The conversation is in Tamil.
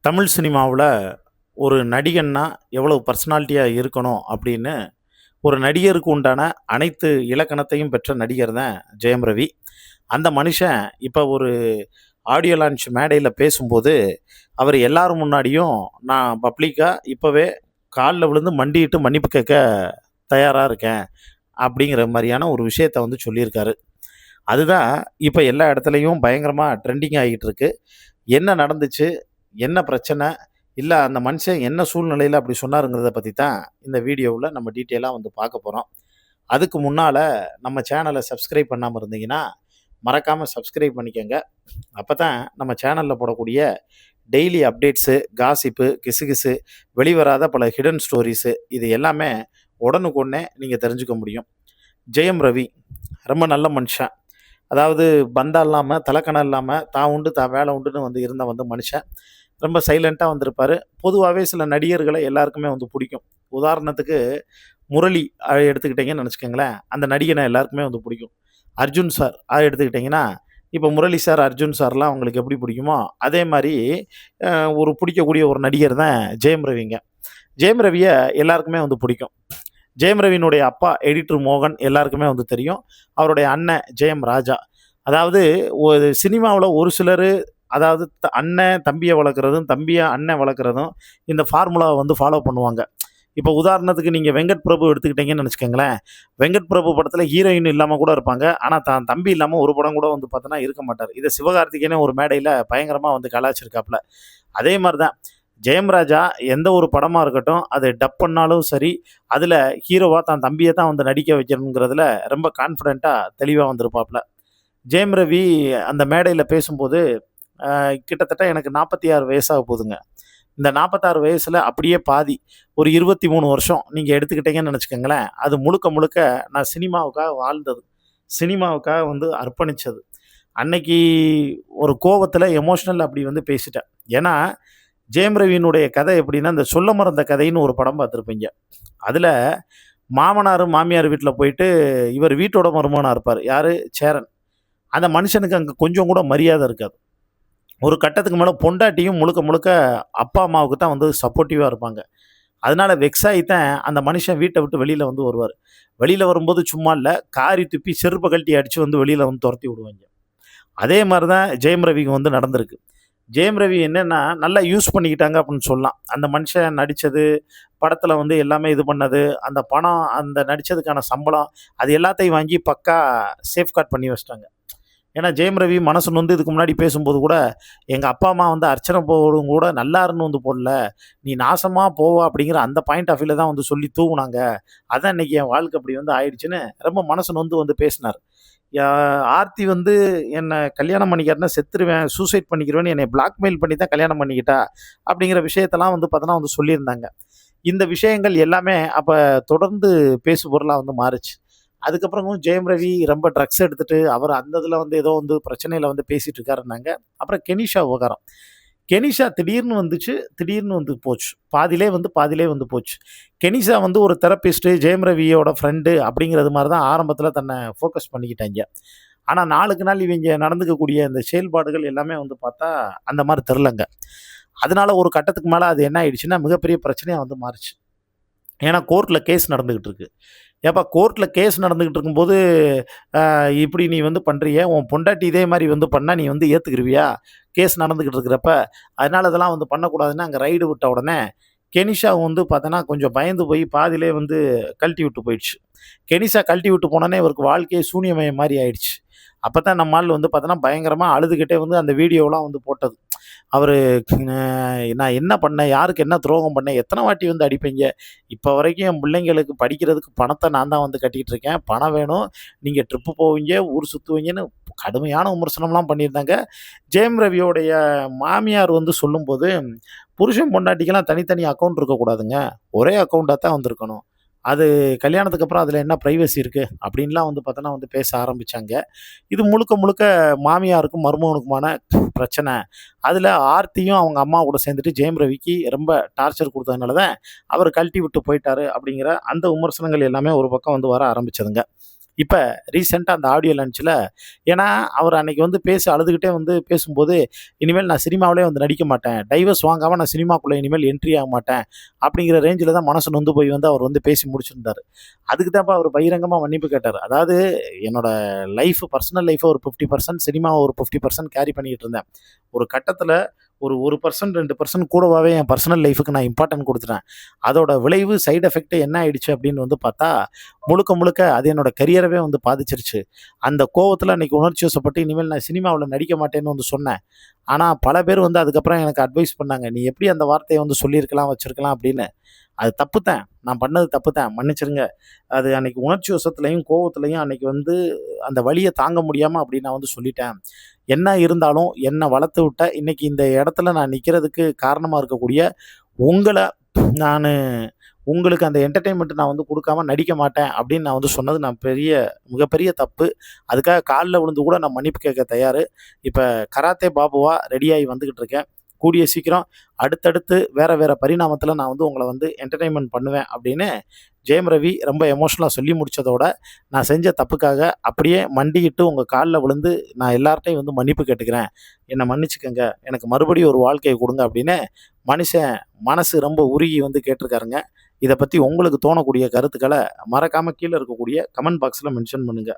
தமிழ் சினிமாவில் ஒரு நடிகன்னா எவ்வளவு பர்சனாலிட்டியாக இருக்கணும் அப்படின்னு ஒரு நடிகருக்கு உண்டான அனைத்து இலக்கணத்தையும் பெற்ற நடிகர் தான் ஜெயம் ரவி. அந்த மனுஷன் இப்போ ஒரு ஆடியோ லான்ச் மேடையில் பேசும்போது அவர் எல்லாரும் முன்னாடியும் நான் பப்ளிக்காக இப்போவே காலில் விழுந்து மண்டிட்டு மன்னிப்பு கேட்க தயாராக இருக்கேன் அப்படிங்கிற மாதிரியான ஒரு விஷயத்தை வந்து சொல்லியிருக்காரு. அதுதான் இப்போ எல்லா இடத்துலையும் பயங்கரமாக ட்ரெண்டிங் ஆகிட்டு இருக்கு. என்ன நடந்துச்சு, என்ன பிரச்சனை, இல்லை அந்த மனுஷன் என்ன சூழ்நிலையில் அப்படி சொன்னாருங்கிறத பற்றி தான் இந்த வீடியோவில் நம்ம டீட்டெயிலாக வந்து பார்க்க போகிறோம். அதுக்கு முன்னால் நம்ம சேனலை சப்ஸ்கிரைப் பண்ணாமல் இருந்தீங்கன்னா மறக்காமல் சப்ஸ்கிரைப் பண்ணிக்கோங்க. அப்போ தான் நம்ம சேனலில் போடக்கூடிய டெய்லி அப்டேட்ஸு, காசிப்பு, கிசுகிசு, வெளிவராத பல ஹிடன் ஸ்டோரிஸு இது எல்லாமே உடனுக்குடனே நீங்கள் தெரிஞ்சுக்க முடியும். ஜெயம் ரவி ரொம்ப நல்ல மனுஷன். அதாவது பந்தா இல்லாமல், தலக்கணம் இல்லாமல், தான் உண்டு தான் வேலை உண்டுன்னு வந்து இருந்த வந்து மனுஷன். ரொம்ப சைலண்ட்டாக வந்திருப்பார். பொதுவாகவே சில நடிகர்களை எல்லாருக்குமே வந்து பிடிக்கும். உதாரணத்துக்கு முரளி எடுத்துக்கிட்டிங்கன்னு நினச்சிக்கோங்களேன், அந்த நடிகனை எல்லாருக்குமே வந்து பிடிக்கும். அர்ஜுன் சார் எடுத்துக்கிட்டிங்கன்னா, இப்போ முரளி சார், அர்ஜுன் சார்லாம் அவங்களுக்கு எப்படி பிடிக்குமோ அதே மாதிரி ஒரு பிடிக்கக்கூடிய ஒரு நடிகர் தான் ஜெயம் ரவிங்க. ஜெயம் ரவியை எல்லாருக்குமே வந்து பிடிக்கும். ஜெயம் ரவியினுடைய அப்பா எடிட்டர் மோகன் எல்லாருக்குமே வந்து தெரியும். அவருடைய அண்ணன் ஜெயம் ராஜா. அதாவது ஒரு சினிமாவில் ஒரு சிலர் அதாவது அண்ணன் தம்பியை வளர்க்குறதும், தம்பியை அண்ணன் வளர்க்குறதும் இந்த ஃபார்முலாவை வந்து ஃபாலோ பண்ணுவாங்க. இப்போ உதாரணத்துக்கு நீங்கள் வெங்கட் பிரபு எடுத்துக்கிட்டீங்கன்னு நினச்சிக்கோங்களேன். வெங்கட் பிரபு படத்தில் ஹீரோயின் இல்லாமல் கூட இருப்பாங்க. ஆனால் தான் தம்பி இல்லாமல் ஒரு படம் கூட வந்து பார்த்தோன்னா இருக்க மாட்டார். இதை சிவகார்த்திகேயனே ஒரு மேடையில் பயங்கரமாக வந்து கலாச்சிருக்காப்புல. அதே மாதிரி தான் ஜெயம் ராஜா எந்த ஒரு படமாக இருக்கட்டும், அது டப் பண்ணாலும் சரி, அதில் ஹீரோவாக தான் தம்பியை தான் வந்து நடிக்க வைக்கணுங்கிறதுல ரொம்ப கான்ஃபிடெண்ட்டாக தெளிவாக வந்திருப்பாப்புல. ஜெயம் ரவி அந்த மேடையில் பேசும்போது கிட்டத்தட்ட எனக்கு 46 வயசாக போகுதுங்க. இந்த 46 வயசில் அப்படியே பாதி ஒரு 23 வருஷம் நீங்கள் எடுத்துக்கிட்டீங்கன்னு நினச்சிக்கோங்களேன். அது முழுக்க முழுக்க நான் சினிமாவுக்காக வாழ்ந்தது, சினிமாவுக்காக வந்து அர்ப்பணித்தது. அன்னைக்கு ஒரு கோவத்தில் எமோஷ்னல் அப்படி வந்து பேசிட்டேன். ஏன்னா ஜெயம் ரவியினுடைய கதை எப்படின்னா, இந்த சொல்ல மறந்த கதைன்னு ஒரு படம் பார்த்துருப்பீங்க. அதில் மாமனார் மாமியார் வீட்டில் போயிட்டு இவர் வீட்டோட மருமகனாக இருப்பார். யார்? சேரன். அந்த மனுஷனுக்கு அங்கே கொஞ்சம் கூட மரியாதை இருக்காது. ஒரு கட்டத்துக்கு மேலே பொண்டாட்டியும் முழுக்க முழுக்க அப்பா அம்மாவுக்கு தான் வந்து சப்போர்ட்டிவாக இருப்பாங்க. அதனால வெக்ஸ் ஆகித்தான் அந்த மனுஷன் வீட்டை விட்டு வெளியில் வந்து வருவார். வெளியில் வரும்போது சும்மா இல்லை, காரி துப்பி செருப்பை கழட்டி அடித்து வந்து வெளியில் வந்து துரத்தி விடுவாங்க. அதே மாதிரி தான் ஜெயம் ரவிக்கு வந்து நடந்திருக்கு. ஜெயம் ரவி என்னென்னா நல்லா யூஸ் பண்ணிக்கிட்டாங்க அப்படின்னு சொல்லலாம். அந்த மனுஷன் நடித்தது, படத்தில் வந்து எல்லாமே இது பண்ணது, அந்த பணம், அந்த நடித்ததுக்கான சம்பளம், அது எல்லாத்தையும் வாங்கி பக்கா சேஃப்கார்ட் பண்ணி வச்சிட்டாங்க. ஏன்னா ஜெயம் ரவி மனசு வந்து இதுக்கு முன்னாடி பேசும்போது கூட, எங்கள் அப்பா அம்மா வந்து அர்ச்சனை போடும் கூட நல்லாருன்னு வந்து போடல, நீ நாசமாக போவா அப்படிங்கிற அந்த பாயிண்ட் ஆஃப் வியூவில் தான் வந்து சொல்லி தூவுனாங்க. அதான் இன்றைக்கி என் வாழ்க்கை அப்படி வந்து ஆயிடுச்சுன்னு ரொம்ப மனசு வந்து பேசினார். ஆர்த்தி வந்து என்னை கல்யாணம் பண்ணிக்கிறேன்னா செத்துருவேன், சூசைட் பண்ணிக்கிறேன்னு என்னை பிளாக்மெயில் பண்ணி தான் கல்யாணம் பண்ணிக்கிட்டா அப்படிங்கிற விஷயத்தெல்லாம் வந்து பார்த்தோன்னா வந்து சொல்லியிருந்தாங்க. இந்த விஷயங்கள் எல்லாமே அப்போ தொடர்ந்து பேசு பொருளாக வந்து மாறுச்சு. அதுக்கப்புறமும் ஜெயம் ரவி ரொம்ப ட்ரக்ஸ் எடுத்துகிட்டு அவர் அந்த இதில் வந்து ஏதோ வந்து பிரச்சனையில் வந்து பேசிகிட்டு இருக்காருன்னாங்க. அப்புறம் கெனிஷா விவகாரம். கெனிஷா திடீர்னு வந்துச்சு, திடீர்னு வந்து போச்சு. பாதியிலே வந்து போச்சு. கெனிஷா வந்து ஒரு தெரப்பிஸ்ட்டு, ஜெயம் ரவியோட ஃப்ரெண்டு அப்படிங்கிறது மாதிரி தான் ஆரம்பத்தில் தன்னை ஃபோக்கஸ் பண்ணிக்கிட்டாங்க. ஆனால் நாளுக்கு நாள் இவங்க நடந்துக்கக்கூடிய இந்த செயல்பாடுகள் எல்லாமே வந்து பார்த்தா அந்த மாதிரி தெரிலங்க. அதனால ஒரு கட்டத்துக்கு மேலே அது என்ன ஆயிடுச்சுன்னா மிகப்பெரிய பிரச்சனையாக வந்து மாறுச்சு. ஏன்னா கோர்ட்டில் கேஸ் நடந்துக்கிட்டு இருக்கு. ஏப்பா கோர்ட்டில் கேஸ் நடந்துக்கிட்டு இருக்கும்போது இப்படி நீ வந்து பண்ணுறிய, உன் பொண்டாட்டி இதே மாதிரி வந்து பண்ணால் நீ வந்து ஏற்றுக்கிருவியா? கேஸ் நடந்துக்கிட்டு இருக்கிறப்ப. அதனால இதெல்லாம் வந்து பண்ணக்கூடாதுன்னு அங்கே ரைடு விட்ட உடனே கெனிஷா வந்து பார்த்தோன்னா கொஞ்சம் பயந்து போய் பாதியிலே வந்து கழட்டி விட்டு போயிடுச்சு. கெனிஷா கழட்டி விட்டு போனோன்னே இவருக்கு வாழ்க்கையே சூனியமயம் மாதிரி ஆயிடுச்சு. அப்போ தான் நம்ம ஆள் வந்து பார்த்தோன்னா பயங்கரமாக அழுதுகிட்டே வந்து அந்த வீடியோலாம் வந்து போட்டது. அவர் நான் என்ன பண்ணேன், யாருக்கு என்ன துரோகம் பண்ணேன், எத்தனை வாட்டி வந்து அடிப்பீங்க, இப்போ வரைக்கும் என் பிள்ளைங்களுக்கு படிக்கிறதுக்கு பணத்தை நான் தான் வந்து கட்டிகிட்டு இருக்கேன், பணம் வேணும், நீங்கள் ட்ரிப்பு போவீங்க, ஊர் சுற்றுவீங்கன்னு கடுமையான விமர்சனம்லாம் பண்ணியிருந்தாங்க. ஜெயம் ரவியோடைய மாமியார் வந்து சொல்லும்போது, புருஷன் பொண்டாட்டிக்கெல்லாம் தனித்தனி அக்கௌண்ட் இருக்கக்கூடாதுங்க, ஒரே அக்கௌண்ட்டாக தான் வந்திருக்கணும், அது கல்யாணத்துக்கு அப்புறம் அதில் என்ன ப்ரைவசி இருக்குது அப்படின்லாம் வந்து பார்த்தோன்னா வந்து பேச ஆரம்பித்தாங்க. இது முழுக்க முழுக்க மாமியாருக்கும் மருமகனுக்குமான பிரச்சனை. அதில் ஆர்த்தியும் அவங்க அம்மா கூட சேர்ந்துட்டு ஜெயம் ரவிக்கு ரொம்ப டார்ச்சர் கொடுத்ததுனால தான் அவர் கழட்டி விட்டு போயிட்டாரு அப்படிங்கிற அந்த விமர்சனங்கள் எல்லாமே ஒரு பக்கம் வந்து வர ஆரம்பிச்சதுங்க. இப்ப ரீசென்ட்டா அந்த ஆடியோ லான்ச்ல ஏன்னா, அவர் அன்னைக்கு வந்து அழுதுகிட்டே வந்து பேசும்போது, "இனிமேல் நான் சினிமாவிலே வந்து நடிக்க மாட்டேன். டைவர்ஸ் வாங்காம நான் சினிமாக்குள்ள இனிமேல் என்ட்ரி ஆக மாட்டேன்." அப்படிங்கிற ரேஞ்சில தான் மனசு நொந்து போய் வந்து அவர் வந்து பேசி முடிச்சிருந்தாரு. அதுக்கு தான்ப்பா அவர் பகிரங்கமா மன்னிப்பு கேட்டாரு. அதாவது என்னோட பர்சனல் லைஃப்ப ஒரு 50% சினிமாவ ஒரு 50% கேரி பண்ணிக்கிட்டு இருந்தேன். ஒரு கட்டத்தில ஒரு 1% 2% கூடவாவே என் பர்சனல் லைஃப்க்கு நான் இம்பார்ட்டன்ட் குடுத்துட்டேன். அதோட விளைவு, சைட் எஃபெக்ட் என்ன ஆயிடுச்சு அப்படின்னு வந்து பார்த்தா, முழுக்க முழுக்க அது என்னோட கரியரவே வந்து பாதிச்சிருச்சு. அந்த கோவத்தில அன்னைக்கு உணர்ச்சி வசப்பட்டு இனிமேல் நான் சினிமாவுல நடிக்க மாட்டேன்னு வந்து சொன்னேன். ஆனா பல பேர் வந்து அதுக்கப்புறம் எனக்கு அட்வைஸ் பண்ணாங்க. "நீ எப்படி அந்த வார்த்தைய வந்து சொல்லியிருக்கலாம், வச்சிருக்கலாம்" அப்படின்னு. அது தப்புத்தான். நான் பண்ணது தப்புத்தான். மன்னிச்சிருங்க. அது அன்னைக்கு உணர்ச்சி வசத்துலயும், கோவத்திலயும் அன்னைக்கு வந்து அந்த வலிய தாங்க முடியாம அப்படி நான் வந்து சொல்லிட்டேன். என்ன இருந்தாலும் என்ன வளர்த்து விட்ட இன்னைக்கு இந்த இடத்துல நான் நிக்கிறதுக்கு காரணமா இருக்கக்கூடிய உங்கள நானு உங்களுக்கு அந்த என்டர்டெயின்மென்ட் நான் வந்து குடுக்காம நடிக்க மாட்டேன் அப்படின்னு நான் வந்து சொன்னது மிகப்பெரிய தப்பு. அதுக்காக கால்ல விழுந்து கூட நான் மன்னிப்பு கேட்க தயாரு. இப்ப கராத்தே பாபுவா ரெடியாகி வந்துகிட்டு இருக்கேன். கூடிய சீக்கிரம் அடுத்தடுத்து வேற வேற பரிணாமத்தில நான் வந்து உங்கள வந்து என்டர்டெயின்மென்ட் பண்ணுவேன் அப்படின்னு ஜெயம் ரவி ரொம்ப எமோஷனலா சொல்லி முடிச்சதோட, நான் செஞ்ச தப்புக்காக அப்படியே மண்டியிட்டு உங்க கால்ல விழுந்து நான் எல்லார்ட்டயும் வந்து மன்னிப்பு கேட்டுக்கிறேன். என்ன மன்னிச்சுக்கங்க. எனக்கு மறுபடியும் ஒரு வாழ்க்கைய குடுங்க அப்படின்னு மனுஷன் மனசு ரொம்ப உருகி வந்து கேட்டிருக்காருங்க. இத பத்தி உங்களுக்கு தோணக்கூடிய கருத்துக்கள மறக்காம கீழ இருக்கக்கூடிய கமெண்ட் பாக்ஸ்ல மென்ஷன் பண்ணுங்க.